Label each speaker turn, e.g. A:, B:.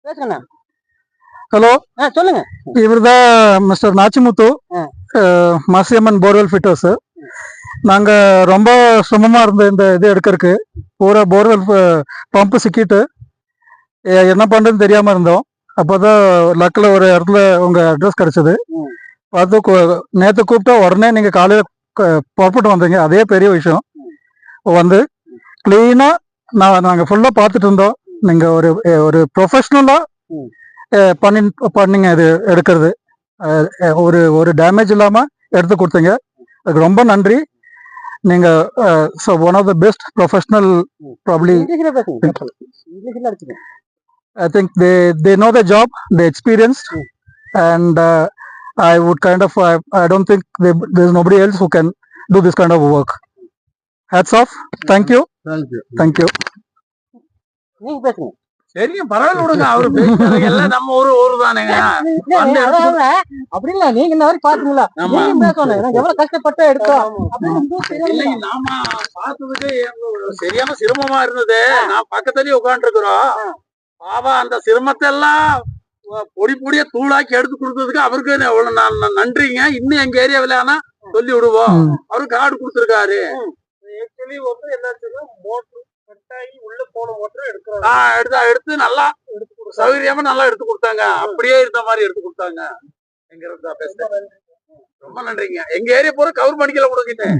A: பேசுங்கண்ணா.
B: Hello,
A: சொல்லுங்க.
B: இவர்தான் mister Nachimuthu, மாசியம்மன் borewell fitters. நாங்க ரொம்ப சிரமமா இருந்த இந்த இது எடுக்கிறதுக்கு பூரா போர்வெல் பம்பு சிக்கிட்டு என்ன பண்றதுன்னு தெரியாம இருந்தோம். அப்போதான் லக்கில் ஒரு இடத்துல உங்க அட்ரஸ் கிடைச்சது. பார்த்து நேற்று கூப்பிட்டா உடனே நீங்க காலையில புறப்பட்டு வந்தீங்க. அதே பெரிய விஷயம். வந்து கிளீனா நாங்க ஃபுல்லா பார்த்துட்டு இருந்தோம். நீங்க ஒரு ஒரு ப்ரொஃபஷனலா பண்ணீங்க இது எடுக்கிறது. ஒரு ஒரு டேமேஜ் இல்லாம எடுத்து கொடுத்தீங்க. அதுக்கு ரொம்ப நன்றி. நீங்க one of the best professional probably. I think they know the job, they experienced, and I would kind of I don't think there's nobody else who can do this kind of work. Hats off. Thank you. Thank you.
A: நீங்க பேசுங்க.
C: சரிங்க, பரவாயில்ல விடுங்க. அவரு எல்லாம் நம்ம ஊரு தானேங்க.
A: அப்படி இல்ல, நீங்க இந்த மாதிரி பாத்தீங்களா? பேசணும், எவ்வளவு கஷ்டப்பட்டு எடுத்தோம்.
C: நாம பார்த்ததுக்கு சரியான சிரமமா இருந்தது. நான் பக்கத்துலயே உட்காந்து இருக்கிறோம். பாபா அந்த சிரமத்தை எல்லாம் பொடி பொடியா தூளாக்கி எடுத்து கொடுத்ததுக்கு அவருக்கு நன்றிங்க. இன்னும் எங்க ஏரியாவில ஆனா சொல்லி விடுவோம். அவரு கார்டு கொடுத்துருக்காரு. மோட்டர் கட்டாயி உள்ள போன மோட்டர் எடுத்து நல்லா சௌகரியமா நல்லா எடுத்து கொடுத்தாங்க. அப்படியே இருந்த மாதிரி எடுத்து கொடுத்தாங்க. எங்க பேசுறேன். ரொம்ப நன்றிங்க. எங்க ஏரியா போற கவர் பண்ணிக்கல கொடுக்கிட்டேன்.